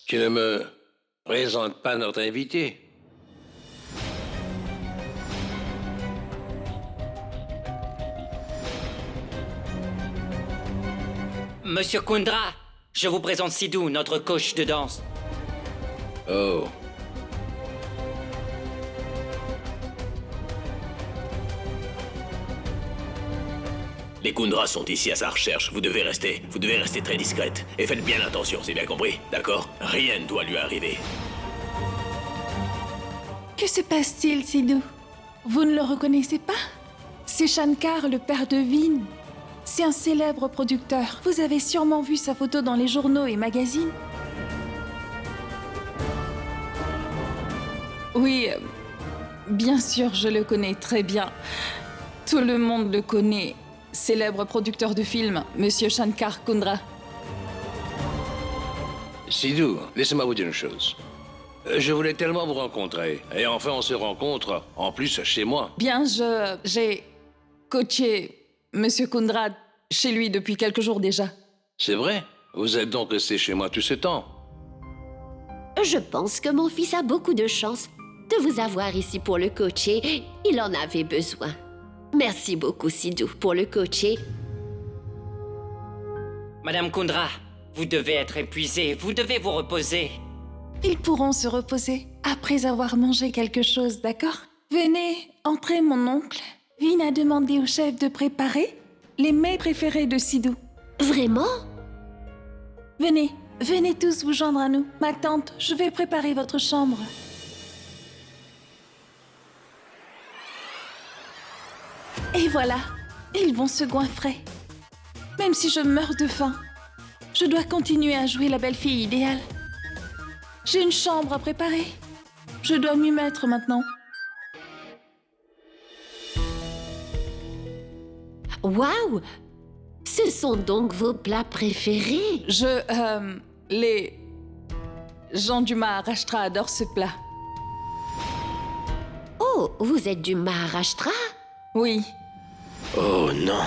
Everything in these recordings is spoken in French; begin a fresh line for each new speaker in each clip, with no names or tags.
Tu ne me présentes pas notre invité.
Monsieur Kundra, je vous présente Sidhu, notre coach de danse.
Oh.
Les Kundras sont ici à sa recherche. Vous devez rester très discrète. Et faites bien attention, c'est bien compris? D'accord? Rien ne doit lui arriver.
Que se passe-t-il, Sidhu? Vous ne le reconnaissez pas? C'est Shankar, le père de Vin. C'est un célèbre producteur. Vous avez sûrement vu sa photo dans les journaux et magazines. Oui, bien sûr, je le connais très bien. Tout le monde le connaît. Célèbre producteur de films, Monsieur Shankar Kundra.
Sidhu, laissez-moi vous dire une chose. Je voulais tellement vous rencontrer. Et enfin, on se rencontre, en plus, chez moi.
Bien, j'ai coaché Monsieur Kundra chez lui depuis quelques jours déjà.
C'est vrai? Vous êtes donc resté chez moi tout ce temps?
Je pense que mon fils a beaucoup de chance de vous avoir ici pour le coacher. Il en avait besoin. Merci beaucoup, Sidhu, pour le coacher.
Madame Kundra, vous devez être épuisée, vous devez vous reposer.
Ils pourront se reposer après avoir mangé quelque chose, d'accord? Venez, entrez, mon oncle. Vin a demandé au chef de préparer les mets préférés de Sidhu.
Vraiment?
Venez, venez tous vous joindre à nous. Ma tante, je vais préparer votre chambre. Et voilà, ils vont se goinfrer. Même si je meurs de faim, je dois continuer à jouer la belle-fille idéale. J'ai une chambre à préparer. Je dois m'y mettre maintenant.
Waouh! Ce sont donc vos plats préférés?
Les gens du Maharashtra adorent ce plat.
Oh, vous êtes du Maharashtra?
Oui.
Oh non.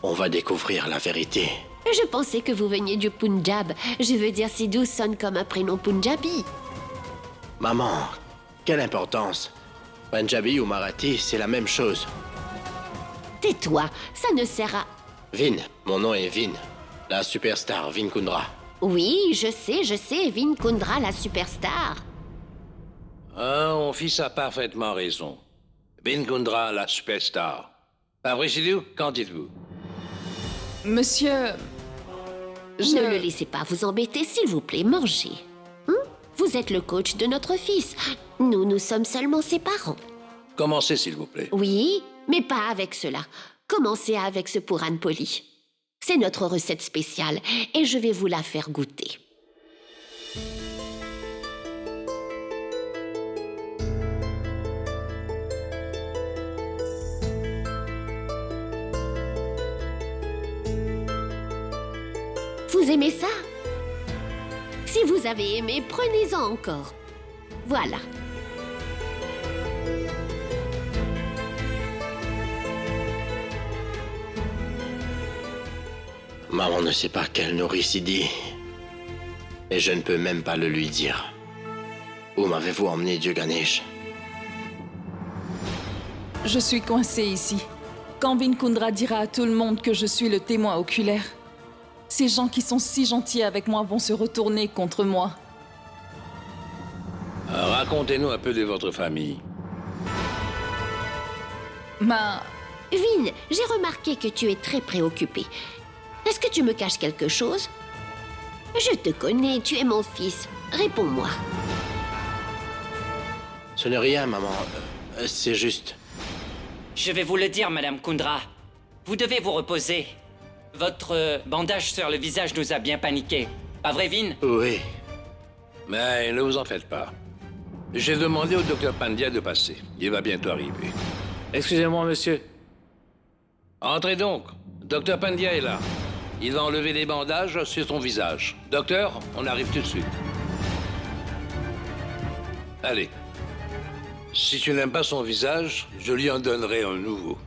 On va découvrir la vérité.
Je pensais que vous veniez du Punjab. Je veux dire, Sidhu sonne comme un prénom punjabi.
Maman, quelle importance? Punjabi ou Marathi, c'est la même chose.
Tais-toi, ça ne sert à...
Vin, mon nom est Vin. La superstar, Vin Kundra.
Oui, je sais, Vin Kundra, la superstar.
Ah, mon fils a parfaitement raison. Vin Kundra, la superstar. Pas vrai, Sidhu? Qu'en dites-vous?
Monsieur...
Ne le laissez pas vous embêter, s'il vous plaît, mangez. Vous êtes le coach de notre fils. Nous sommes seulement ses parents.
Commencez, s'il vous plaît.
Oui, mais pas avec cela. Commencez avec ce Puran Poli. C'est notre recette spéciale et je vais vous la faire goûter. Vous aimez ça? Si vous avez aimé, prenez-en encore. Voilà.
Maman ne sait pas qu'elle nourrit Sidi. Et je ne peux même pas le lui dire. Où m'avez-vous emmené, Dieu Ganesh?
Je suis coincée ici. Quand Vin Kundra dira à tout le monde que je suis le témoin oculaire, ces gens qui sont si gentils avec moi vont se retourner contre moi.
Racontez-nous un peu de votre famille.
Ma...
Vin, j'ai remarqué que tu es très préoccupé. Est-ce que tu me caches quelque chose? Je te connais, tu es mon fils. Réponds-moi.
Ce n'est rien, maman. C'est juste...
Je vais vous le dire, Madame Kundra. Vous devez vous reposer. Votre bandage sur le visage nous a bien paniqués. Pas vrai, Vin?
Oui.
Mais ne vous en faites pas. J'ai demandé au docteur Pandya de passer. Il va bientôt arriver.
Excusez-moi, monsieur.
Entrez donc. Docteur Pandya est là. Il va enlever des bandages sur ton visage. Docteur, on arrive tout de suite. Allez. Si tu n'aimes pas son visage, je lui en donnerai un nouveau.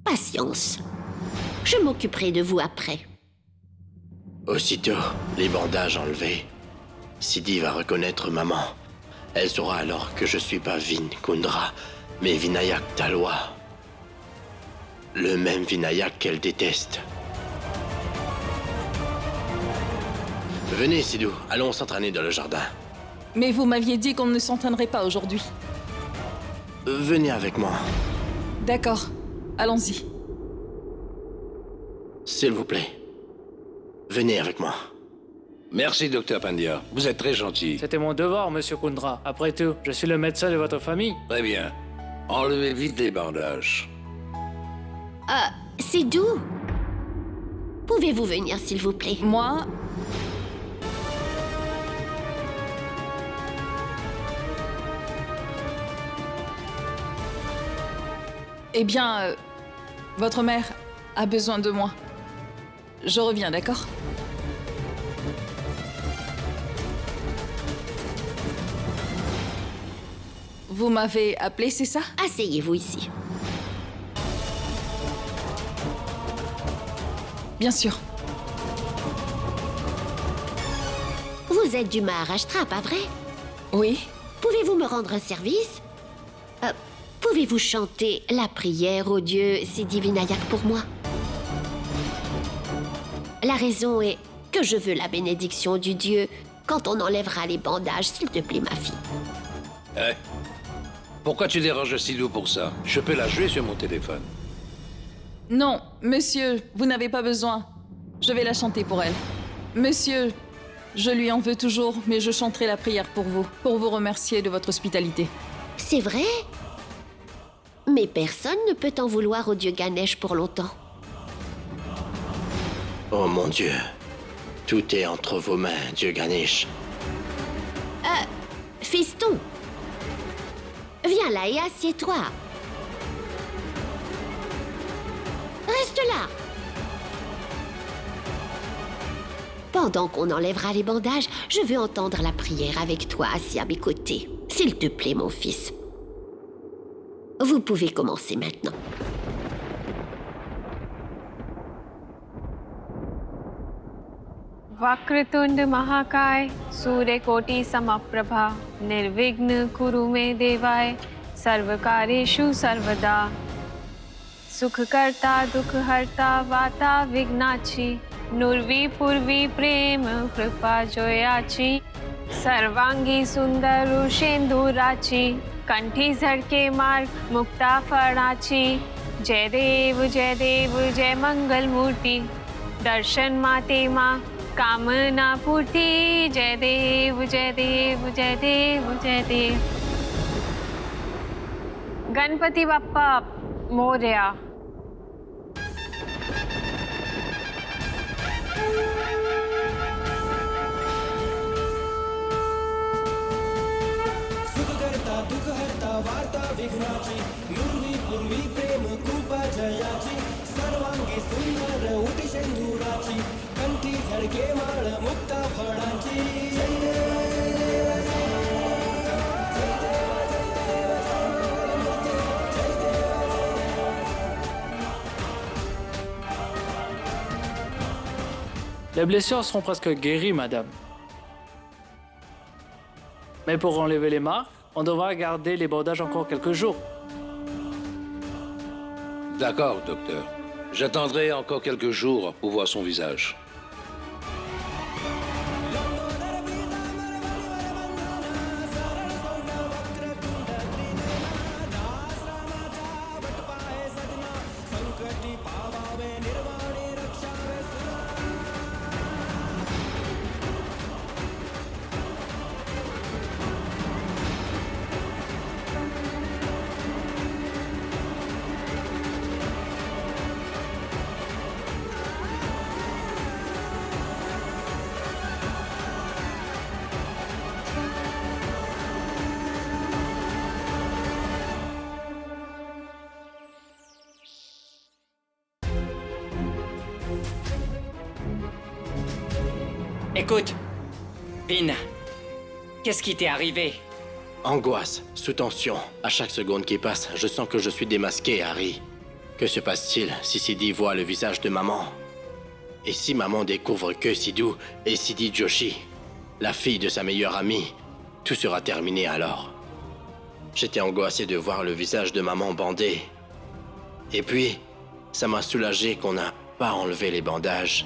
Patience. Je m'occuperai de vous après.
Aussitôt, les bandages enlevés, Sidi va reconnaître maman. Elle saura alors que je suis pas Vin Kundra, mais Vinayak Talwa. Le même Vinayak qu'elle déteste. Venez, Sidou, allons s'entraîner dans le jardin.
Mais vous m'aviez dit qu'on ne s'entraînerait pas aujourd'hui.
Venez avec moi,
D'accord, allons-y.
s'il vous plaît. Venez avec moi.
Merci, docteur Pandya. Vous êtes très gentil.
C'était mon devoir, monsieur Kundra. Après tout, je suis le médecin de votre famille.
Très bien. Enlevez vite les bandages.
C'est doux. Pouvez-vous venir, s'il vous plaît?
Moi, eh bien, votre mère a besoin de moi. Je reviens, d'accord? Vous m'avez appelé, c'est ça?
Asseyez-vous ici.
Bien sûr.
Vous êtes du Maharashtra, pas vrai?
Oui.
Pouvez-vous me rendre un service? Pouvez-vous chanter la prière au dieu Sidi Vinayak pour moi? La raison est que je veux la bénédiction du dieu quand on enlèvera les bandages, s'il te plaît, ma fille.
Eh? Pourquoi tu déranges Sidou pour ça? Je peux la jouer sur mon téléphone.
Non, monsieur, vous n'avez pas besoin. Je vais la chanter pour elle. Monsieur, je lui en veux toujours, mais je chanterai la prière pour vous remercier de votre hospitalité.
C'est vrai? Mais personne ne peut en vouloir au dieu Ganesh pour longtemps.
Oh mon Dieu. Tout est entre vos mains, Dieu Ganesh.
Fiston, viens là et assieds-toi. Reste là. Pendant qu'on enlèvera les bandages, je veux entendre la prière avec toi assis à mes côtés. S'il te plaît, mon fils. Vous pouvez commencer maintenant.
Vakratunda महाकाय सूर्यकोटि समप्रभा निर्विघ्न कुरु मे देवाय सर्वकार्येषु सर्वदा सुखकर्ता दुःखहर्ता वाता विघ्नाची नुर्वी पूर्वी प्रेम कृपा जोयाची सर्वांगी सुंदर शेंदुराची कंठी झडके मार्ग मुक्ता फळाची जय देव जय मंगल मूर्ती दर्शन माते माँ कामना पूर्ति जय देव जय देव जय देव जय देव गणपति बाप्पा मोरया
सुखकर्ता दुःखहर्ता वार्ता विघ्नाची नुर्वी पूर्वी प्रेम कृपा जयाची सर्वांगी सुंदर उटी शेंदुराची कंठी झडके माळ मुक्ता फळांची
Les blessures seront presque guéries, madame. Mais pour enlever les marques, on devra garder les bandages encore quelques jours.
D'accord, docteur. J'attendrai encore quelques jours pour voir son visage.
Écoute, Vin, qu'est-ce qui t'est arrivé?
Angoisse, sous tension. À chaque seconde qui passe, je sens que je suis démasqué, Harry. Que se passe-t-il si Sidi voit le visage de maman? Et si maman découvre que Sidhu est Siddhi Joshi, la fille de sa meilleure amie, tout sera terminé alors. J'étais angoissé de voir le visage de maman bandé. Et puis, ça m'a soulagé qu'on n'a pas enlevé les bandages.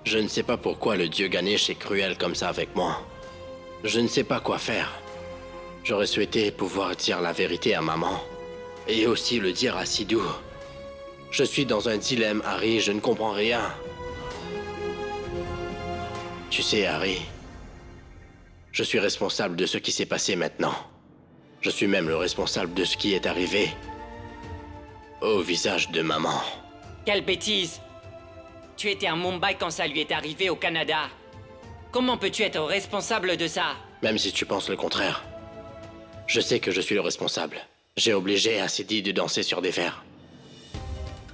Je ne sais pas pourquoi le dieu Ganesh est cruel comme ça avec moi. Je ne sais pas quoi faire. J'aurais souhaité pouvoir dire la vérité à maman. Et aussi le dire à Sidhu. Je suis dans un dilemme, Harry, je ne comprends rien. Tu sais, Harry, je suis responsable de ce qui s'est passé maintenant. Je suis même le responsable de ce qui est arrivé au visage de maman.
Quelle bêtise! Tu étais à Mumbai quand ça lui est arrivé au Canada. Comment peux-tu être responsable de ça?
Même si tu penses le contraire, je sais que je suis le responsable. J'ai obligé Siddhi de danser sur des fers.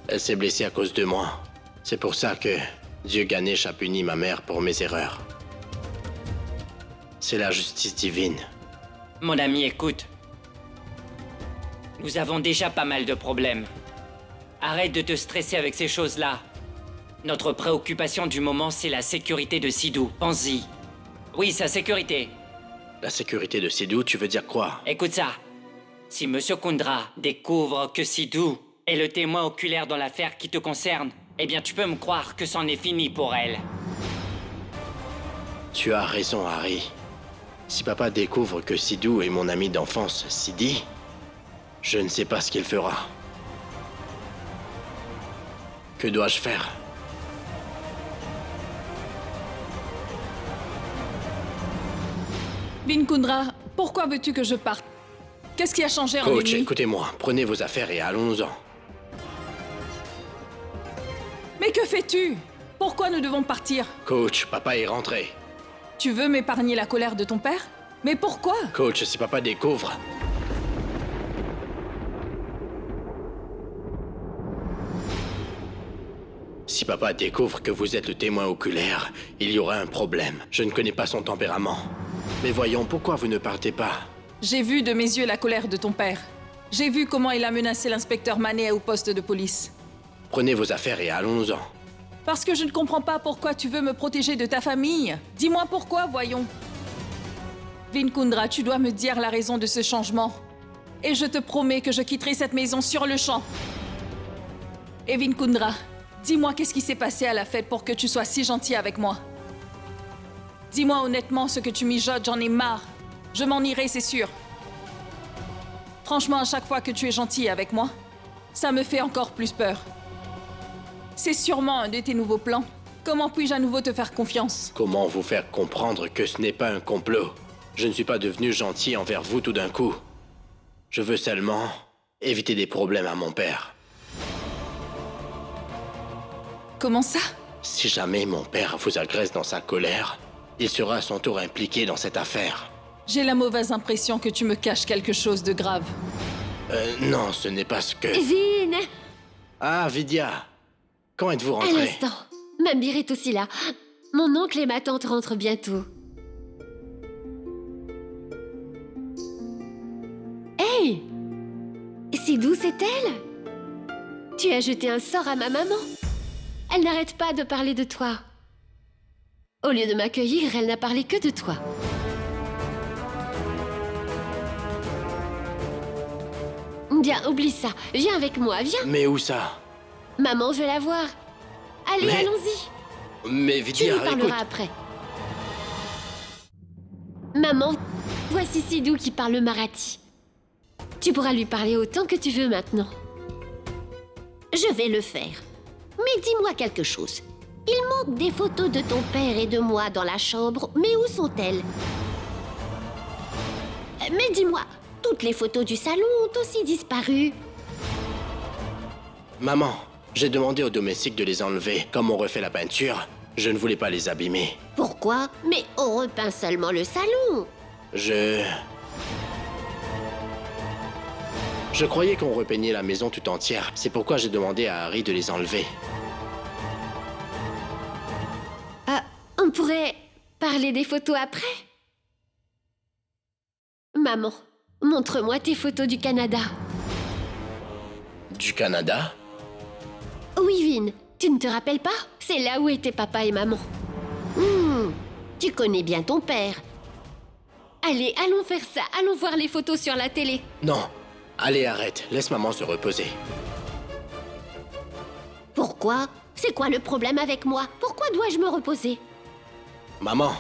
Elle s'est blessée à cause de moi. C'est pour ça que Dieu Ganesh a puni ma mère pour mes erreurs. C'est la justice divine.
Mon ami, écoute. Nous avons déjà pas mal de problèmes. Arrête de te stresser avec ces choses-là. Notre préoccupation du moment, c'est la sécurité de Sidhu. Pense-y. Oui, sa sécurité.
La sécurité de Sidhu, tu veux dire quoi?
Écoute ça. Si Monsieur Kundra découvre que Sidhu est le témoin oculaire dans l'affaire qui te concerne, eh bien tu peux me croire que c'en est fini pour elle.
Tu as raison, Harry. Si papa découvre que Sidhu est mon ami d'enfance, Siddhi, je ne sais pas ce qu'il fera. Que dois-je faire?
Vin Kundra, pourquoi veux-tu que je parte? Qu'est-ce qui a changé en
Coach,
une nuit?
écoutez-moi. Prenez vos affaires et allons-nous-en.
Mais que fais-tu? Pourquoi nous devons partir?
Coach, papa est rentré.
Tu veux m'épargner la colère de ton père? Mais pourquoi?
Coach, si papa découvre... Si papa découvre que vous êtes le témoin oculaire, il y aura un problème. Je ne connais pas son tempérament. Mais voyons, pourquoi vous ne partez pas?
J'ai vu de mes yeux la colère de ton père. J'ai vu comment il a menacé l'inspecteur Manet au poste de police.
Prenez vos affaires et allons-nous-en.
Parce que je ne comprends pas pourquoi tu veux me protéger de ta famille. Dis-moi pourquoi, voyons. Vin Kundra, tu dois me dire la raison de ce changement. Et je te promets que je quitterai cette maison sur le champ. Et Vin Kundra, dis-moi qu'est-ce qui s'est passé à la fête pour que tu sois si gentil avec moi. Dis-moi honnêtement ce que tu mijotes, j'en ai marre. Je m'en irai, c'est sûr. Franchement, à chaque fois que tu es gentil avec moi, ça me fait encore plus peur. C'est sûrement un de tes nouveaux plans. Comment puis-je à nouveau te faire confiance?
Comment vous faire comprendre que ce n'est pas un complot? Je ne suis pas devenu gentil envers vous tout d'un coup. Je veux seulement éviter des problèmes à mon père.
Comment ça?
Si jamais mon père vous agresse dans sa colère, il sera à son tour impliqué dans cette affaire.
J'ai la mauvaise impression que tu me caches quelque chose de grave.
Non, ce n'est pas ce que...
Vin!
Ah, Vidya! Quand êtes-vous
À
rentrée?
l'instant. Mambir est aussi là. Mon oncle et ma tante rentrent bientôt. Hey! Sidhu, c'est elle? Tu as jeté un sort à ma maman. Elle n'arrête pas de parler de toi. Au lieu de m'accueillir, elle n'a parlé que de toi. Bien, oublie ça. Viens avec moi, viens.
Mais où ça?
Maman veut la voir. Allez,
Mais-
allons-y.
Mais
Tu
Vidya,
lui parleras
écoute...
après. Maman, voici Sidhu qui parle le marathi. Tu pourras lui parler autant que tu veux maintenant. Je vais le faire. Mais dis-moi quelque chose. Il manque des photos de ton père et de moi dans la chambre, mais où sont-elles? Mais dis-moi, toutes les photos du salon ont aussi disparu.
Maman, j'ai demandé au domestique de les enlever. Comme on refait la peinture, je ne voulais pas les abîmer.
Pourquoi? Mais on repeint seulement le salon.
Je croyais qu'on repeignait la maison tout entière. C'est pourquoi j'ai demandé à Harry de les enlever.
On pourrait parler des photos après? Maman, montre-moi tes photos du Canada.
Du Canada?
Oui, Vin, tu ne te rappelles pas? c'est là où étaient papa et maman. Tu connais bien ton père. Allez, allons faire ça. Allons voir les photos sur la télé.
Non. Allez, arrête. Laisse maman se reposer.
Pourquoi? C'est quoi le problème avec moi? Pourquoi dois-je me reposer?
Maman.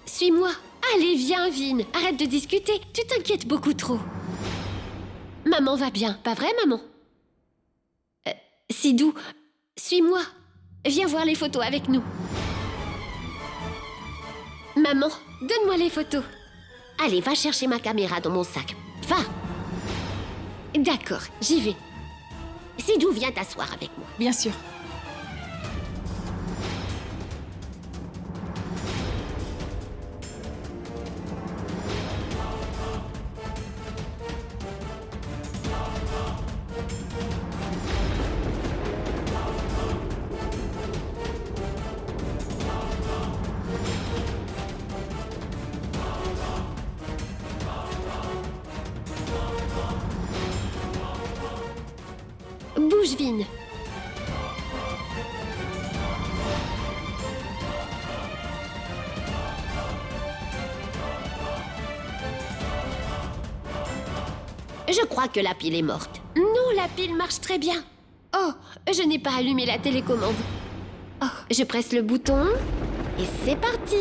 Suis-moi. Allez, viens, Vin. Arrête de discuter. Tu t'inquiètes beaucoup trop. Maman va bien, pas vrai, maman? Sidou, suis-moi. Viens voir les photos avec nous. Maman, donne-moi les photos. Allez, va chercher ma caméra dans mon sac. Va. D'accord, j'y vais. Sidou, viens t'asseoir avec moi.
Bien sûr.
Bouge, Vin. Je crois que la pile est morte. Non, la pile marche très bien. Oh, je n'ai pas allumé la télécommande. Oh, je presse le bouton et c'est parti.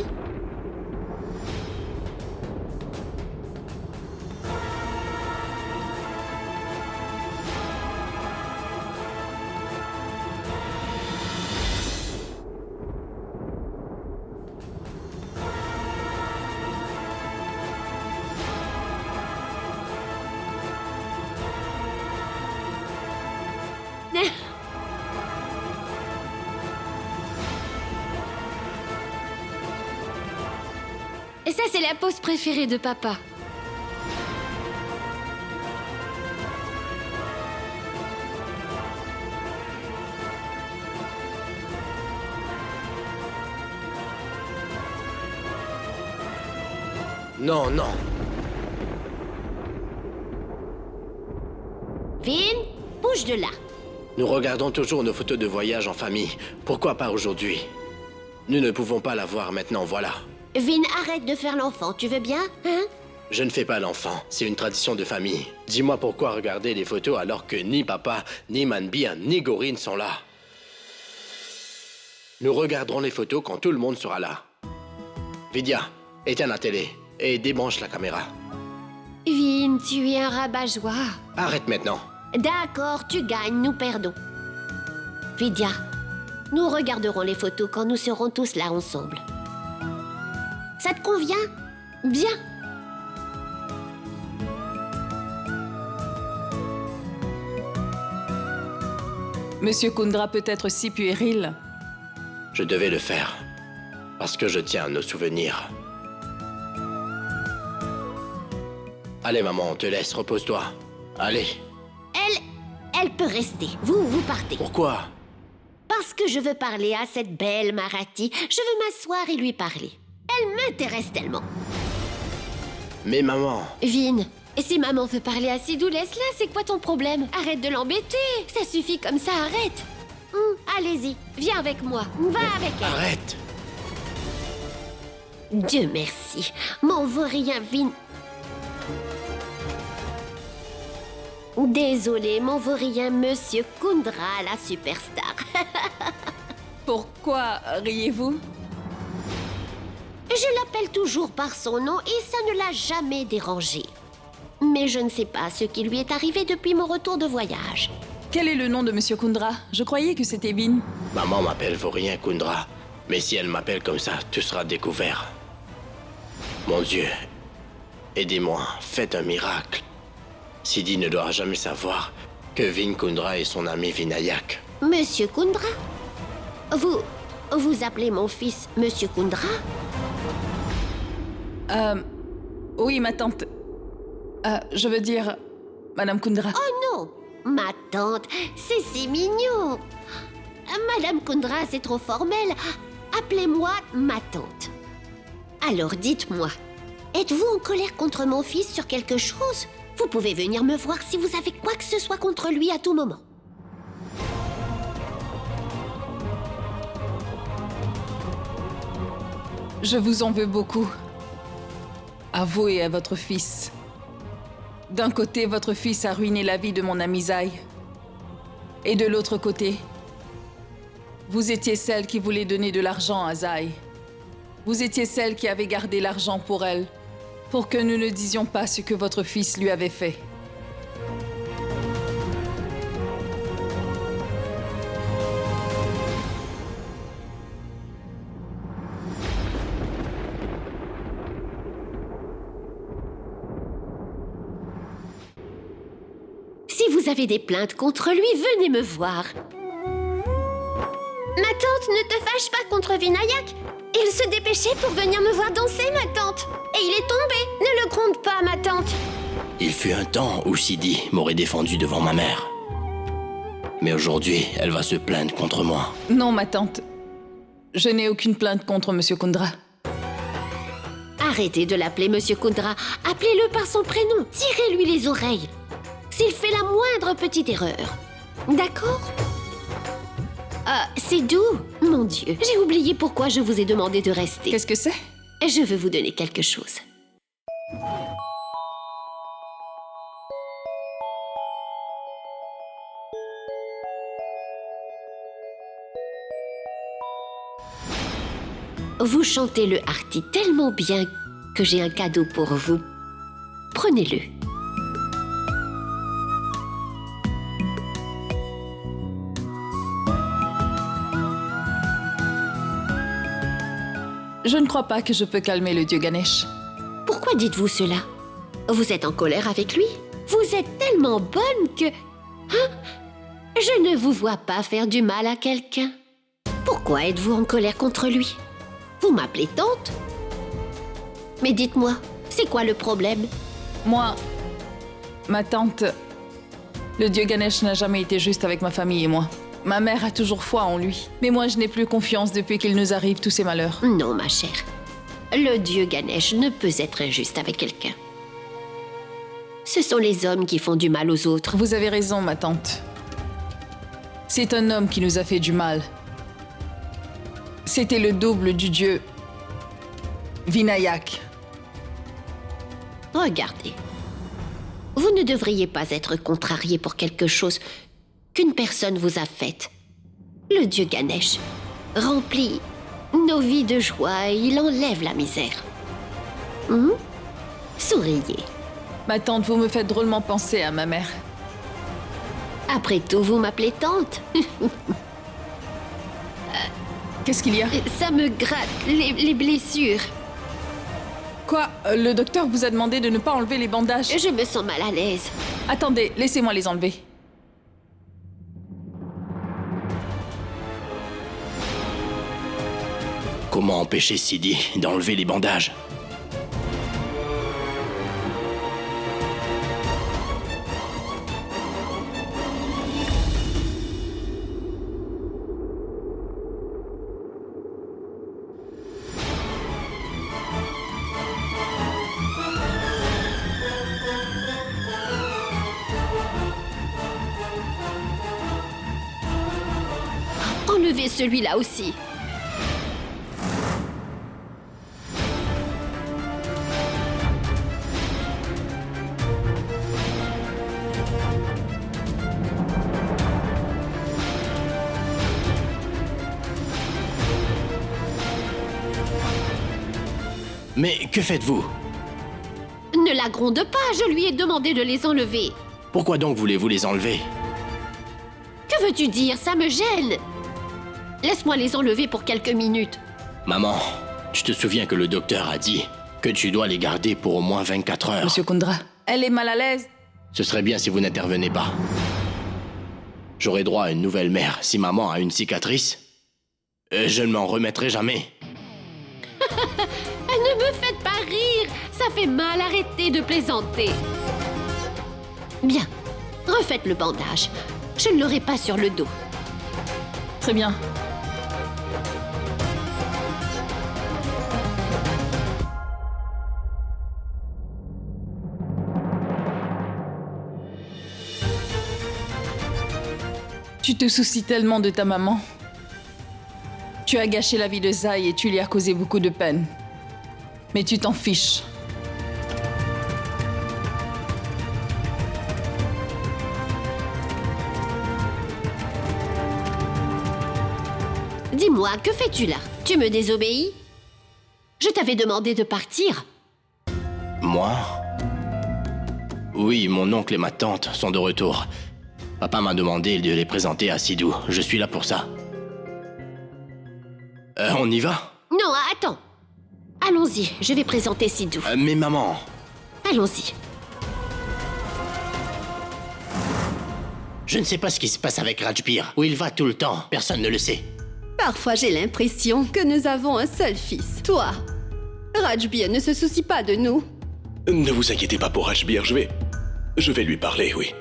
Et ça, c'est la pose préférée de papa.
Non, non.
Vin, bouge de là.
Nous regardons toujours nos photos de voyage en famille. Pourquoi pas aujourd'hui? Nous ne pouvons pas la voir maintenant, voilà.
Vin, arrête de faire l'enfant, tu veux bien, hein?
Je ne fais pas l'enfant, c'est une tradition de famille. Dis-moi pourquoi regarder les photos alors que ni papa, ni Manbir, ni Gorine sont là. Nous regarderons les photos quand tout le monde sera là. Vidya, éteins la télé et débranche la caméra.
Vin, tu es un rabat-joie.
Arrête maintenant.
D'accord, tu gagnes, nous perdons. Vidya, nous regarderons les photos quand nous serons tous là ensemble. Ça te convient? Bien.
Monsieur Kundra peut être si puéril.
Je devais le faire. Parce que je tiens à nos souvenirs. Allez, maman, on te laisse, repose-toi. Allez.
Elle peut rester. Vous partez.
Pourquoi?
Parce que je veux parler à cette belle Marathi. Je veux m'asseoir et lui parler. Elle m'intéresse tellement.
Mais maman...
Vin, si maman veut parler à Sidou, laisse-la. C'est quoi ton problème? Arrête de l'embêter. Ça suffit comme ça, arrête. Allez-y, viens avec moi. Va avec elle.
Arrête.
Dieu merci. M'en veux rien, Vin. Désolé, m'en veux rien, Monsieur Kundra, la superstar.
Pourquoi riez-vous?
Je l'appelle toujours par son nom et ça ne l'a jamais dérangé. Mais je ne sais pas ce qui lui est arrivé depuis mon retour de voyage.
Quel est le nom de Monsieur Kundra? Je croyais que c'était Vin.
Maman m'appelle Vaurien Kundra. Mais si elle m'appelle comme ça, tu seras découvert. Mon Dieu, aidez-moi, faites un miracle. Sidi ne doit jamais savoir que Vin Kundra est son ami Vinayak.
Monsieur Kundra? Vous appelez mon fils Monsieur Kundra?
Oui, ma tante. Je veux dire, Madame Kundra.
Oh non! Ma tante, c'est si mignon! Madame Kundra, c'est trop formel. Appelez-moi ma tante. Alors dites-moi, êtes-vous en colère contre mon fils sur quelque chose? Vous pouvez venir me voir si vous avez quoi que ce soit contre lui à tout moment.
Je vous en veux beaucoup. À vous et à votre fils. D'un côté, votre fils a ruiné la vie de mon ami Zai. Et de l'autre côté, vous étiez celle qui voulait donner de l'argent à Zai. Vous étiez celle qui avait gardé l'argent pour elle, pour que nous ne disions pas ce que votre fils lui avait fait.
Si vous avez des plaintes contre lui, venez me voir. Ma tante, ne te fâche pas contre Vinayak. Il se dépêchait pour venir me voir danser, ma tante. Et il est tombé. Ne le gronde pas, ma tante.
Il fut un temps où Sidi m'aurait défendu devant ma mère. Mais aujourd'hui, elle va se plaindre contre moi.
Non, ma tante. Je n'ai aucune plainte contre Monsieur Kundra.
Arrêtez de l'appeler Monsieur Kundra. Appelez-le par son prénom. Tirez-lui les oreilles. S'il fait la moindre petite erreur. D'accord ? C'est doux. Mon Dieu, j'ai oublié pourquoi je vous ai demandé de rester.
Qu'est-ce que c'est ?
Je veux vous donner quelque chose. Vous chantez le Arti tellement bien que j'ai un cadeau pour vous. Prenez-le.
Je ne crois pas que je peux calmer le dieu Ganesh.
Pourquoi dites-vous cela? Vous êtes en colère avec lui? Vous êtes tellement bonne que... Hein? Je ne vous vois pas faire du mal à quelqu'un. Pourquoi êtes-vous en colère contre lui? Vous m'appelez tante? Mais dites-moi, c'est quoi le problème?
Moi, ma tante, le dieu Ganesh n'a jamais été juste avec ma famille et moi. Ma mère a toujours foi en lui. Mais moi, je n'ai plus confiance depuis qu'il nous arrive tous ces malheurs.
Non, ma chère. Le dieu Ganesh ne peut être injuste avec quelqu'un. Ce sont les hommes qui font du mal aux autres.
Vous avez raison, ma tante. C'est un homme qui nous a fait du mal. C'était le double du dieu Vinayak.
Regardez. Vous ne devriez pas être contrarié pour quelque chose qu'une personne vous a faite. Le dieu Ganesh remplit nos vies de joie et il enlève la misère. Souriez.
Ma tante, vous me faites drôlement penser à ma mère.
Après tout, vous m'appelez tante.
Qu'est-ce qu'il y a?
Ça me gratte les blessures.
Quoi? Le docteur vous a demandé de ne pas enlever les bandages.
Je me sens mal à l'aise.
Attendez, laissez-moi les enlever.
Comment empêcher Sidi d'enlever les bandages?
Enlevez celui-là aussi.
Mais que faites-vous?
Ne la gronde pas, je lui ai demandé de les enlever.
Pourquoi donc voulez-vous les enlever?
Que veux-tu dire? Ça me gêne. Laisse-moi les enlever pour quelques minutes.
Maman, tu te souviens que le docteur a dit que tu dois les garder pour au moins 24 heures.
Monsieur Kundra, elle est mal à l'aise.
Ce serait bien si vous n'intervenez pas. J'aurai droit à une nouvelle mère si maman a une cicatrice. Je ne m'en remettrai jamais.
Ne me faites pas rire. Ça fait mal, arrêtez de plaisanter. Bien, refaites le bandage. Je ne l'aurai pas sur le dos.
Très bien. Tu te soucies tellement de ta maman. Tu Tu as gâché la vie de Zai et tu lui as causé beaucoup de peine. Mais tu t'en fiches.
Dis-moi, que fais-tu là? Tu me désobéis? Je t'avais demandé de partir.
Moi? Oui, mon oncle et ma tante sont de retour. Papa m'a demandé de les présenter à Sidou. Je suis là pour ça. On y va?
Non, attends. Allons-y, je vais présenter Sidou.
Mais maman...
Allons-y.
Je ne sais pas ce qui se passe avec Rajbir. Où il va tout le temps, personne ne le sait.
Parfois, j'ai l'impression que nous avons un seul fils, toi. Rajbir ne se soucie pas de nous.
Ne vous inquiétez pas pour Rajbir, je vais lui parler, oui.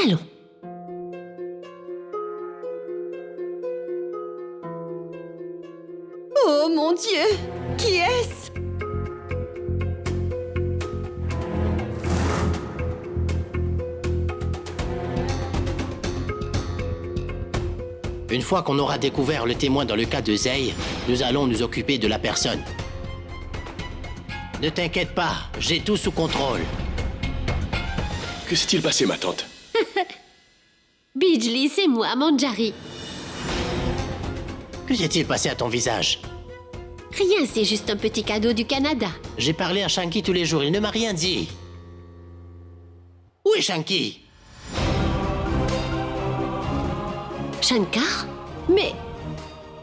Allons.
Oh mon Dieu! Qui est-ce?
Une fois qu'on aura découvert le témoin dans le cas de Zai, nous allons nous occuper de la personne. Ne t'inquiète pas, j'ai tout sous contrôle.
Que s'est-il passé, ma tante?
Bijli, c'est moi, Manjari.
Que s'est-il passé à ton visage?
Rien, c'est juste un petit cadeau du Canada.
J'ai parlé à Shanky tous les jours, il ne m'a rien dit. Où est Shanky?
Shankar? Mais...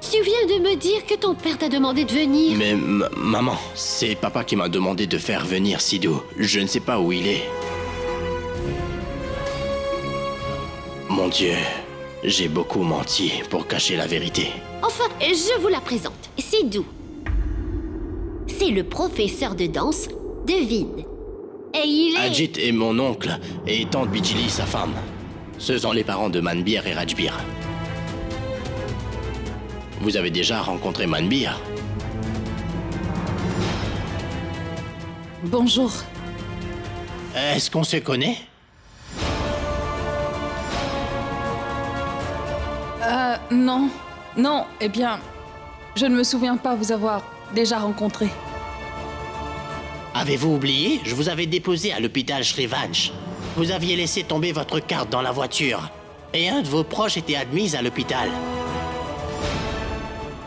Tu viens de me dire que ton père t'a demandé de venir.
Mais maman, c'est papa qui m'a demandé de faire venir Sidou. Je ne sais pas où il est. Mon Dieu, j'ai beaucoup menti pour cacher la vérité.
Enfin, je vous la présente. Sidou. C'est le professeur de danse de Vin. Et il est...
Ajit est mon oncle et tante Bijli sa femme. Ce sont les parents de Manbir et Rajbir. Vous avez déjà rencontré Manbir?
Bonjour.
Est-ce qu'on se connaît?
Non. Non, eh bien, je ne me souviens pas vous avoir déjà rencontré.
Avez-vous oublié? Je vous avais déposé à l'hôpital Shrivansh. Vous aviez laissé tomber votre carte dans la voiture. Et un de vos proches était admis à l'hôpital.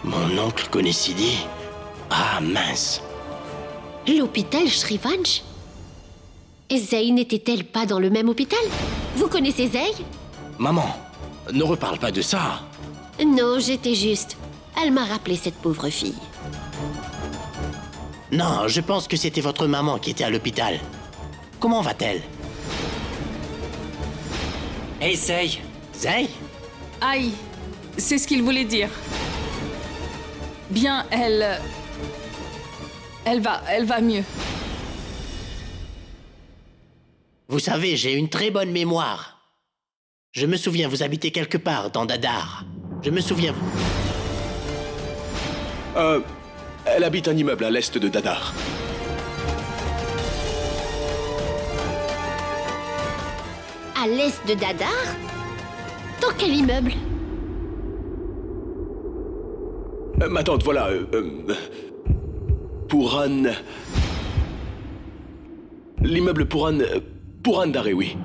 Mon oncle connaît Sidi? Ah, mince.
L'hôpital Shrivansh? Et Zai n'était-elle pas dans le même hôpital? Vous connaissez Zai?
Maman, ne reparle pas de ça.
Non, j'étais juste. Elle m'a rappelé cette pauvre fille.
Non, je pense que c'était votre maman qui était à l'hôpital. Comment va-t-elle?
Essaye.
Zai?
Aïe, c'est ce qu'il voulait dire. Bien, elle va mieux.
Vous savez, j'ai une très bonne mémoire. Je me souviens, vous habitez quelque part dans Dadar. Je me souviens...
Elle habite un immeuble à l'est de Dadar.
À l'est de Dadar? Dans quel immeuble?
Ma tante, voilà... Puran... L'immeuble Puran... Puran Daré, oui.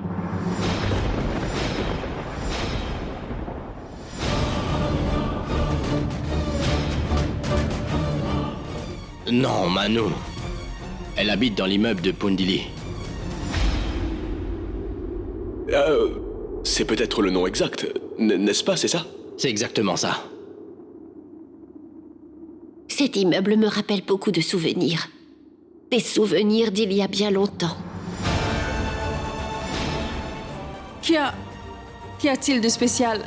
Non, Manu. Elle habite dans l'immeuble de Pundili.
C'est peut-être le nom exact, n'est-ce pas, c'est ça?
C'est exactement ça.
Cet immeuble me rappelle beaucoup de souvenirs. Des souvenirs d'il y a bien longtemps.
Qu'y a-t-il de spécial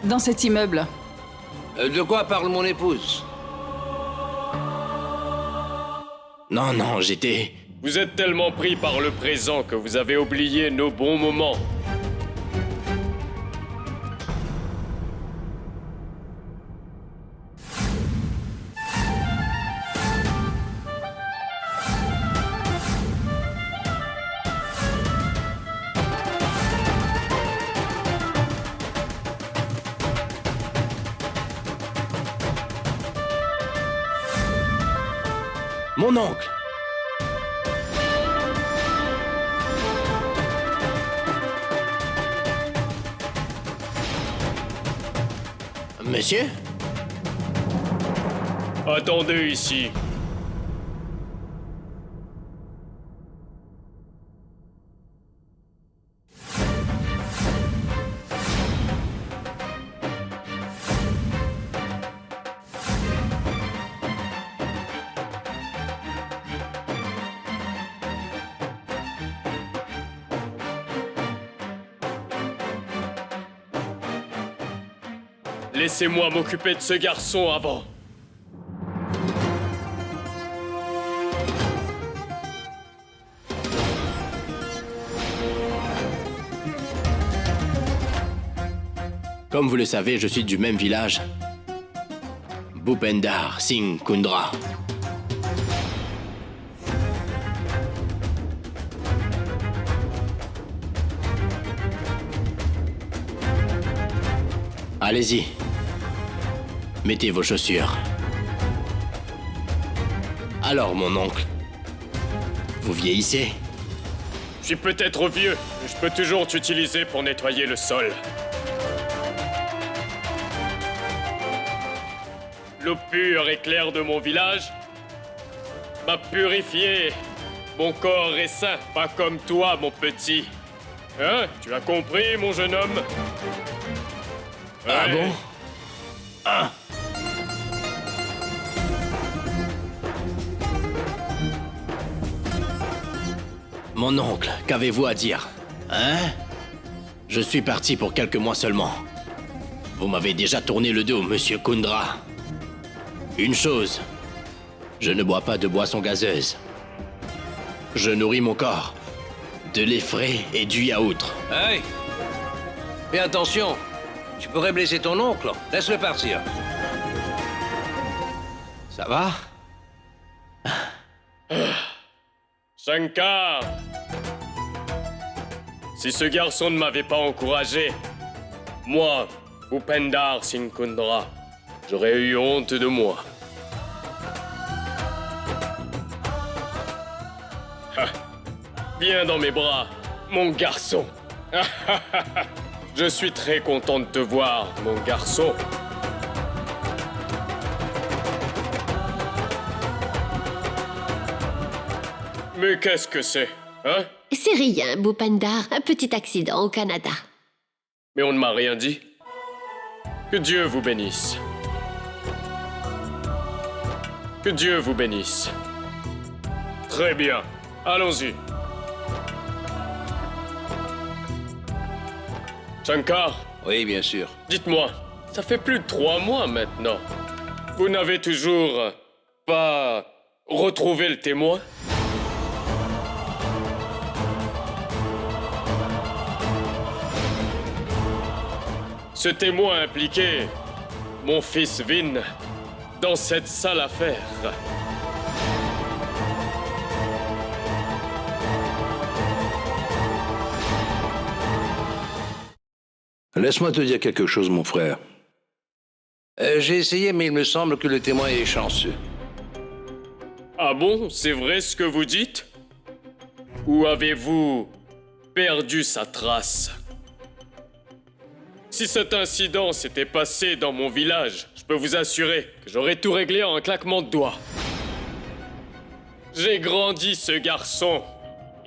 dans cet immeuble?
De quoi parle mon épouse?
Non, non, j'étais...
Vous êtes tellement pris par le présent que vous avez oublié nos bons moments.
Mon oncle! Monsieur?
Attendez ici. Laissez-moi m'occuper de ce garçon avant.
Comme vous le savez, je suis du même village. Bhupendar Singh Kundra. Allez-y. Mettez vos chaussures. Alors, mon oncle, vous vieillissez?
Je suis peut-être vieux, mais je peux toujours t'utiliser pour nettoyer le sol. L'eau pure et claire de mon village m'a purifié. Mon corps est sain, pas comme toi, mon petit. Hein? Tu as compris, mon jeune homme?
Ah
Ouais.
bon? Ah! Mon oncle, qu'avez-vous à dire? Hein? Je suis parti pour quelques mois seulement. Vous m'avez déjà tourné le dos, monsieur Kundra. Une chose, je ne bois pas de boisson gazeuse. Je nourris mon corps de lait frais et du yaourt.
Hey! Fais attention! Tu pourrais blesser ton oncle. Laisse-le partir.
Ça va?
Shankar! Si ce garçon ne m'avait pas encouragé, moi, Bhupendar Singh Kundra, j'aurais eu honte de moi. Ah, viens dans mes bras, mon garçon. Je suis très content de te voir, mon garçon. Mais qu'est-ce que c'est, hein?
C'est rien, Bhupendar. Un petit accident au Canada.
Mais on ne m'a rien dit. Que Dieu vous bénisse. Que Dieu vous bénisse. Très bien. Allons-y. Shankar,
Oui, bien sûr.
dites-moi, ça fait plus de 3 mois maintenant. Vous n'avez toujours pas retrouvé le témoin? Ce témoin impliqué, mon fils Vin, dans cette sale affaire.
Laisse-moi te dire quelque chose, mon frère. J'ai essayé, mais il me semble que le témoin est chanceux.
Ah bon, c'est vrai ce que vous dites? Ou avez-vous perdu sa trace? Si cet incident s'était passé dans mon village, je peux vous assurer que j'aurais tout réglé en un claquement de doigts. J'ai grandi ce garçon.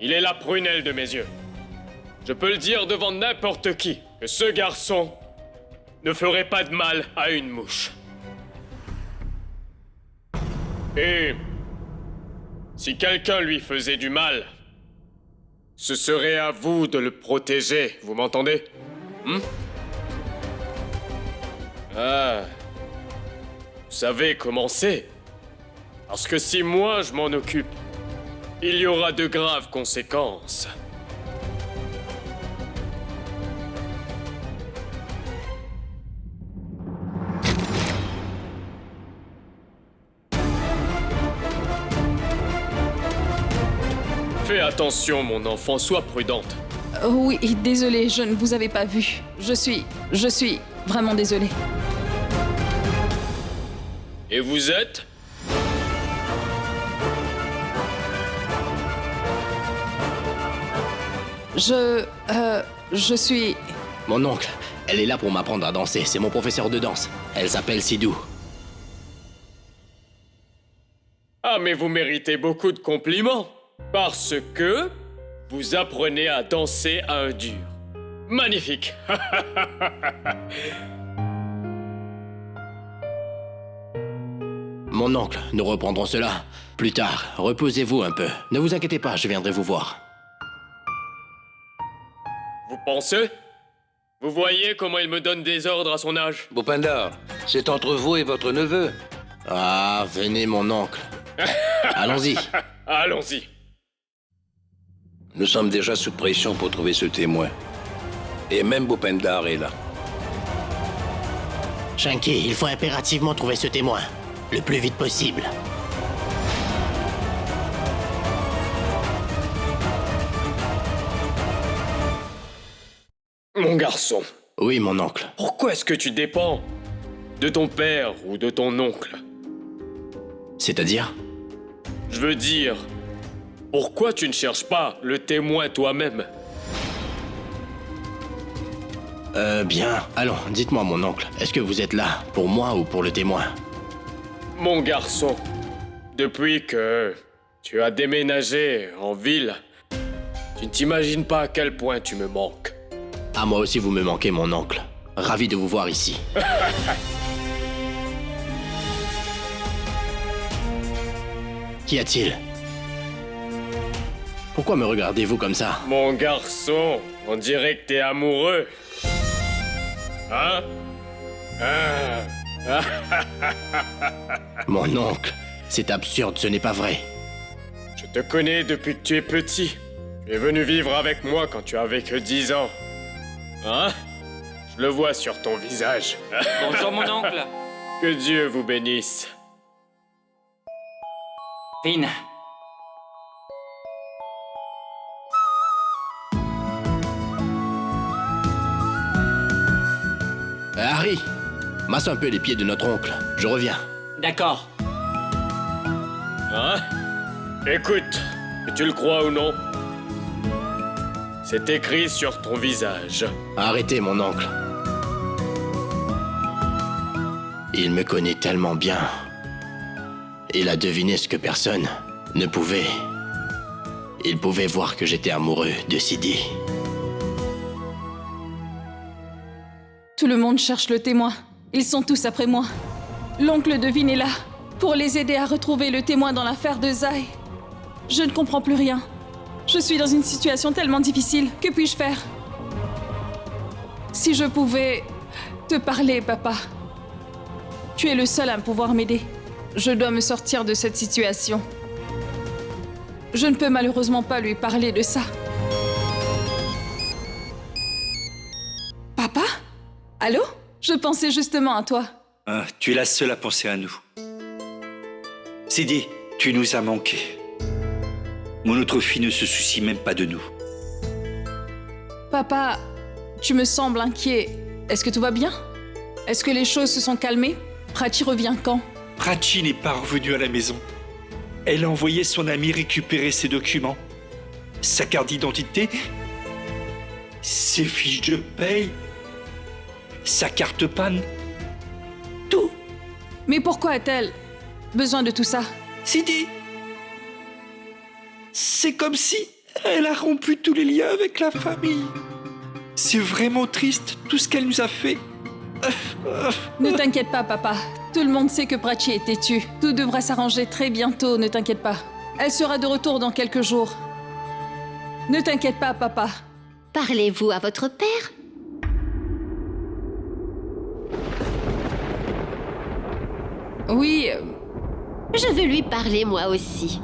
Il est la prunelle de mes yeux. Je peux le dire devant n'importe qui, que ce garçon ne ferait pas de mal à une mouche. Et si quelqu'un lui faisait du mal, ce serait à vous de le protéger, vous m'entendez? Ah, vous savez comment c'est? Parce que si moi je m'en occupe, il y aura de graves conséquences. Fais attention, mon enfant, sois prudente.
Oui, désolée, je ne vous avais pas vu. Je suis vraiment désolée.
Et vous êtes?
Je suis...
Mon oncle, elle est là pour m'apprendre à danser. C'est mon professeur de danse. Elle s'appelle Sidou.
Ah, mais vous méritez beaucoup de compliments. Parce que vous apprenez à danser à un dur. Magnifique.
Mon oncle, nous reprendrons cela plus tard. Reposez-vous un peu. Ne vous inquiétez pas, je viendrai vous voir.
Vous pensez? Vous voyez comment il me donne des ordres à son âge?
Bhupender, c'est entre vous et votre neveu.
Ah, venez mon oncle. Allons-y.
Allons-y.
Nous sommes déjà sous pression pour trouver ce témoin. Et même Bhupender est là.
Shanky, il faut impérativement trouver ce témoin. Le plus vite possible.
Mon garçon.
Oui, mon oncle.
Pourquoi est-ce que tu dépends de ton père ou de ton oncle?
C'est-à-dire?
Je veux dire, pourquoi tu ne cherches pas le témoin toi-même?
Bien. Allons, dites-moi, mon oncle. Est-ce que vous êtes là pour moi ou pour le témoin?
Mon garçon, depuis que tu as déménagé en ville, tu ne t'imagines pas à quel point tu me manques.
Ah, moi aussi, vous me manquez, mon oncle. Ravi de vous voir ici. Qu'y a-t-il? Pourquoi me regardez-vous comme ça?
Mon garçon, on dirait que t'es amoureux. Hein?
Mon oncle, c'est absurde, ce n'est pas vrai.
Je te connais depuis que tu es petit. Tu es venu vivre avec moi quand tu avais que 10 ans. Hein? Je le vois sur ton visage.
Bonjour mon oncle.
Que Dieu vous bénisse.
Vin.
Harry, masse un peu les pieds de notre oncle. Je reviens.
D'accord.
Hein? Écoute, que tu le crois ou non, c'est écrit sur ton visage.
Arrêtez, mon oncle. Il me connaît tellement bien. Il a deviné ce que personne ne pouvait. Il pouvait voir que j'étais amoureux de Sidi.
Tout le monde cherche le témoin. Ils sont tous après moi. L'oncle de Vin est là, pour les aider à retrouver le témoin dans l'affaire de Zai. Je ne comprends plus rien. Je suis dans une situation tellement difficile. Que puis-je faire? Si je pouvais te parler, papa. Tu es le seul à pouvoir m'aider. Je dois me sortir de cette situation. Je ne peux malheureusement pas lui parler de ça. Papa? Allô? Je pensais justement à toi.
Ah, tu es la seule à penser à nous. Sidi, tu nous as manqué. Mon autre fille ne se soucie même pas de nous.
Papa, tu me sembles inquiet. Est-ce que tout va bien? Est-ce que les choses se sont calmées? Prachi revient quand?
Prachi n'est pas revenue à la maison. Elle a envoyé son ami récupérer ses documents. Sa carte d'identité, ses fiches de paye, sa carte panne. Tout.
Mais pourquoi a-t-elle besoin de tout ça?
Sidi, c'est comme si elle a rompu tous les liens avec la famille. C'est vraiment triste tout ce qu'elle nous a fait.
Ne t'inquiète pas, papa. Tout le monde sait que Prachi est têtu. Tout devra s'arranger très bientôt, ne t'inquiète pas. Elle sera de retour dans quelques jours. Ne t'inquiète pas, papa.
Parlez-vous à votre père?
Oui.
Je veux lui parler moi aussi.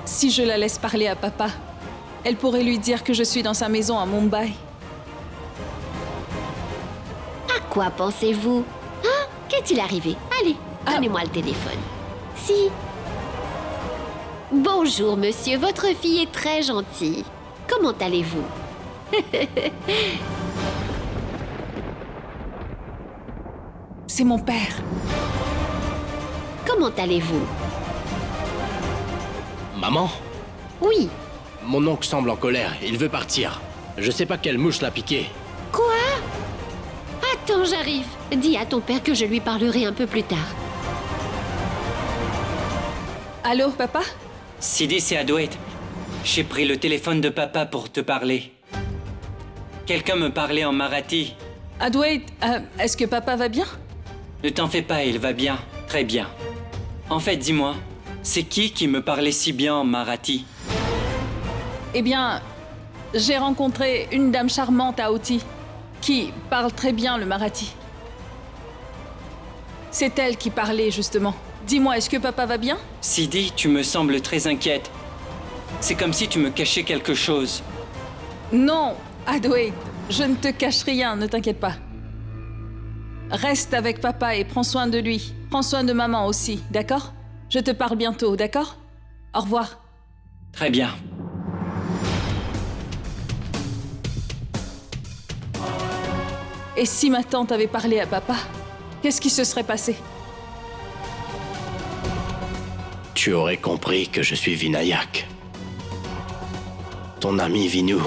Si je la laisse parler à papa, elle pourrait lui dire que je suis dans sa maison à Mumbai.
À quoi pensez-vous? Hein? Qu'est-il arrivé? Allez, donnez-moi le téléphone. Si. Bonjour, monsieur. Votre fille est très gentille. Comment allez-vous?
C'est mon père.
Comment allez-vous?
Maman?
Oui.
Mon oncle semble en colère, il veut partir. Je sais pas quelle mouche l'a piqué.
Quoi? Attends, j'arrive. Dis à ton père que je lui parlerai un peu plus tard.
Allô, papa?
Sidi, c'est Adwait. J'ai pris le téléphone de papa pour te parler. Quelqu'un me parlait en marathi.
Adwait, est-ce que papa va bien?
Ne t'en fais pas, il va bien. Très bien. En fait, dis-moi, c'est qui me parlait si bien en marathi?
Eh bien, j'ai rencontré une dame charmante à Oti qui parle très bien le marathi. C'est elle qui parlait, justement. Dis-moi, est-ce que papa va bien?
Sidi, tu me sembles très inquiète. C'est comme si tu me cachais quelque chose.
Non, Adwait, je ne te cache rien, ne t'inquiète pas. Reste avec papa et prends soin de lui. Prends soin de maman aussi, d'accord? Je te parle bientôt, d'accord? Au revoir.
Très bien.
Et si ma tante avait parlé à papa, qu'est-ce qui se serait passé?
Tu aurais compris que je suis Vinayak. Ton ami Vinu.